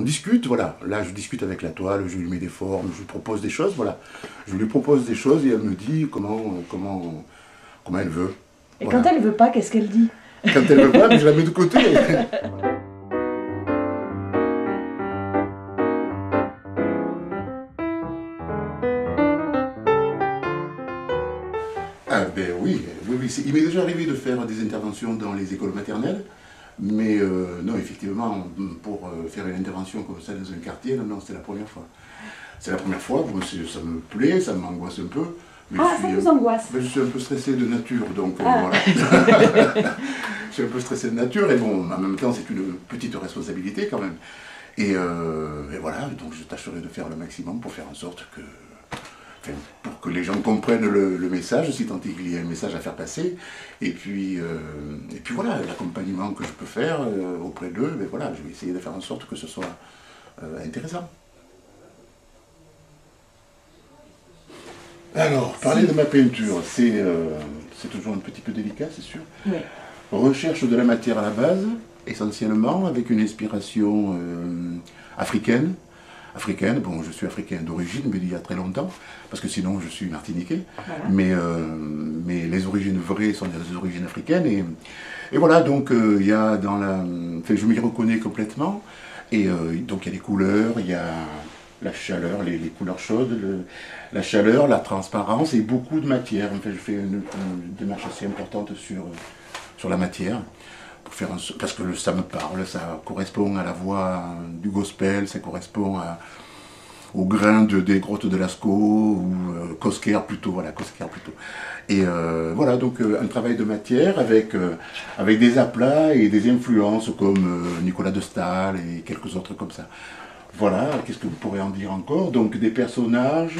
on discute, voilà. Là, je discute avec la toile, je lui mets des formes, je lui propose des choses, voilà. Je lui propose des choses et elle me dit comment elle veut. Et Voilà. quand elle veut pas, qu'est-ce qu'elle dit? Quand elle veut pas, mais je la mets de côté. Ah ben oui, il m'est déjà arrivé de faire des interventions dans les écoles maternelles, mais non, effectivement, pour faire une intervention comme ça dans un quartier, non, c'est la première fois. C'est la première fois, bon, ça me plaît, ça m'angoisse un peu. Mais Ah, ça vous angoisse? je suis un peu stressé de nature, donc Ah. voilà. Je suis un peu stressé de nature, et bon, en même temps, c'est une petite responsabilité quand même. Et voilà, donc je tâcherai de faire le maximum pour faire en sorte que... Enfin, pour que les gens comprennent le message, si tant est qu'il y a un message à faire passer. Et puis voilà, l'accompagnement que je peux faire auprès d'eux, ben voilà, je vais essayer de faire en sorte que ce soit intéressant. Alors, parler de ma peinture, c'est toujours un petit peu délicat, c'est sûr. Oui. Recherche de la matière à la base, essentiellement, avec une inspiration africaine. Bon, je suis africain d'origine, mais il y a très longtemps, parce que sinon je suis martiniquais. Voilà. Mais les origines vraies sont des origines africaines. Et voilà, donc il y a dans la... Enfin, je m'y reconnais complètement. Et donc il y a les couleurs, il y a la chaleur, les couleurs chaudes, la chaleur, la transparence et beaucoup de matière. Enfin, je fais une démarche assez importante sur la matière. Parce que ça me parle, ça correspond à la voix du gospel, ça correspond au grain des grottes de Lascaux, ou Cosquer plutôt, voilà, Cosquer plutôt. Et voilà, donc un travail de matière avec des aplats et des influences comme Nicolas de Staël et quelques autres comme ça. Voilà, qu'est-ce que vous pourrez en dire encore? Donc des personnages,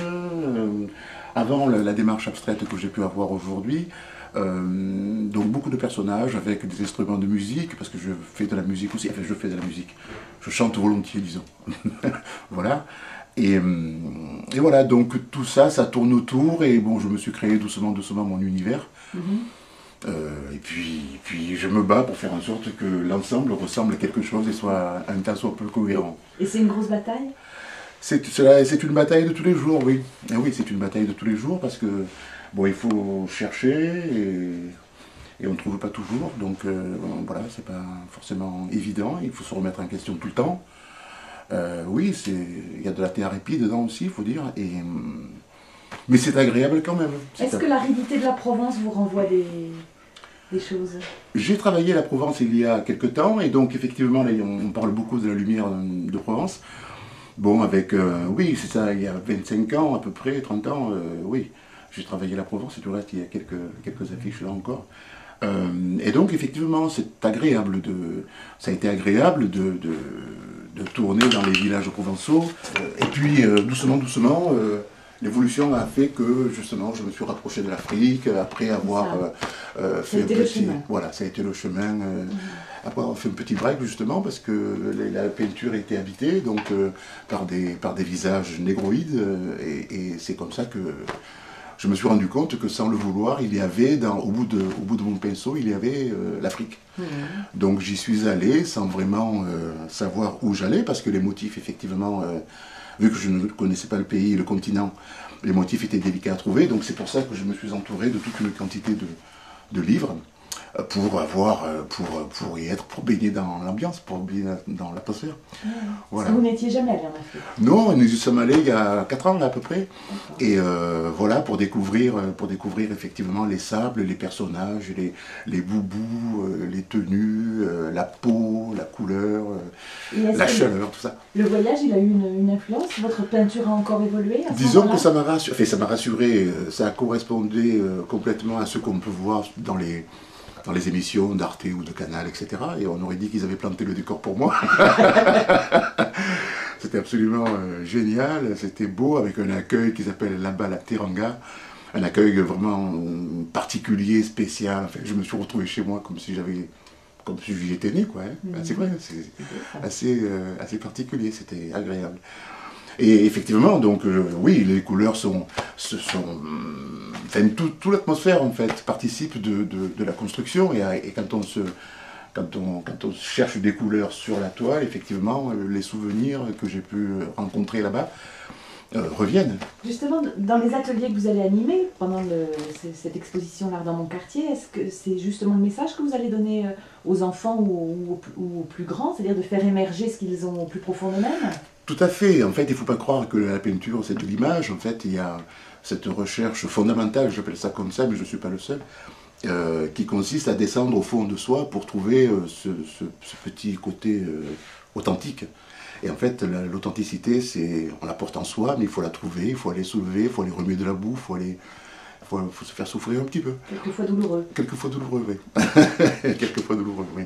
avant la démarche abstraite que j'ai pu avoir aujourd'hui, donc beaucoup de personnages avec des instruments de musique, parce que je fais de la musique aussi, enfin je fais de la musique, je chante volontiers disons, voilà, et voilà, donc tout ça, ça tourne autour, et bon, je me suis créé doucement mon univers, et puis je me bats pour faire en sorte que l'ensemble ressemble à quelque chose et soit un temps soit peu cohérent. Et c'est une grosse bataille? C'est une bataille de tous les jours, oui. Et oui, c'est une bataille de tous les jours, parce que bon, il faut chercher et on ne trouve pas toujours, donc voilà, c'est pas forcément évident, il faut se remettre en question tout le temps. Oui, il y a de la thérapie dedans aussi, il faut dire, mais c'est agréable quand même. Est-ce que l'aridité de la Provence vous renvoie des choses? J'ai travaillé à la Provence il y a quelques temps, et donc effectivement, là, on parle beaucoup de la lumière de Provence. Bon, oui, c'est ça, il y a 25 ans à peu près, 30 ans, oui. J'ai travaillé à la Provence, et tout le reste, il y a quelques affiches là encore. Et donc, effectivement, c'est agréable ça a été agréable de tourner dans les villages provençaux. Et puis, doucement, l'évolution a fait que, justement, je me suis rapproché de l'Afrique, après avoir fait un petit... Voilà, ça a été le chemin. Après avoir fait un petit break, justement, parce que la peinture était habitée, donc, par des visages négroïdes, et c'est comme ça que... Je me suis rendu compte que sans le vouloir, il y avait, au bout de mon pinceau, il y avait l'Afrique. Donc j'y suis allé sans vraiment savoir où j'allais, parce que les motifs, effectivement, vu que je ne connaissais pas le pays et le continent, les motifs étaient délicats à trouver. Donc c'est pour ça que je me suis entouré de toute une quantité de livres, pour y être, pour baigner dans l'ambiance, pour baigner dans l'atmosphère. Voilà. Vous n'étiez jamais allé en Afrique? Non, nous y sommes allés il y a 4 ans là, à peu près. Et voilà, pour découvrir effectivement les sables, les personnages, les boubous, les tenues, la peau, la couleur, la chaleur, tout ça. Le voyage, il a eu une influence? Votre peinture a encore évolué à ce Disons moment-là? que ça m'a rassuré, enfin, ça m'a rassuré, ça correspondait complètement à ce qu'on peut voir dans les émissions d'Arte ou de Canal, etc. Et on aurait dit qu'ils avaient planté le décor pour moi. C'était absolument génial, c'était beau, avec un accueil qui s'appelle là-bas la Teranga, un accueil vraiment particulier, spécial. Enfin, je me suis retrouvé chez moi comme si j'y étais né, quoi. Hein. C'est vrai, c'est assez particulier, c'était agréable. Et effectivement, donc, oui, les couleurs enfin, toute l'atmosphère, en fait, participe de la construction. Et quand on cherche des couleurs sur la toile, effectivement, les souvenirs que j'ai pu rencontrer là-bas reviennent. Justement, dans les ateliers que vous allez animer pendant cette exposition L'Art dans mon quartier, est-ce que c'est justement le message que vous allez donner aux enfants ou aux plus grands, c'est-à-dire de faire émerger ce qu'ils ont au plus profond d'eux-mêmes? Tout à fait. En fait, il ne faut pas croire que la peinture, c'est de l'image. En fait, il y a cette recherche fondamentale, j'appelle ça comme ça, mais je ne suis pas le seul, qui consiste à descendre au fond de soi pour trouver ce petit côté authentique. Et en fait, l'authenticité, on la porte en soi, mais il faut la trouver, il faut aller soulever, il faut aller remuer de la boue, il faut se faire souffrir un petit peu. Quelquefois douloureux. Quelquefois douloureux, oui. Quelquefois douloureux, oui.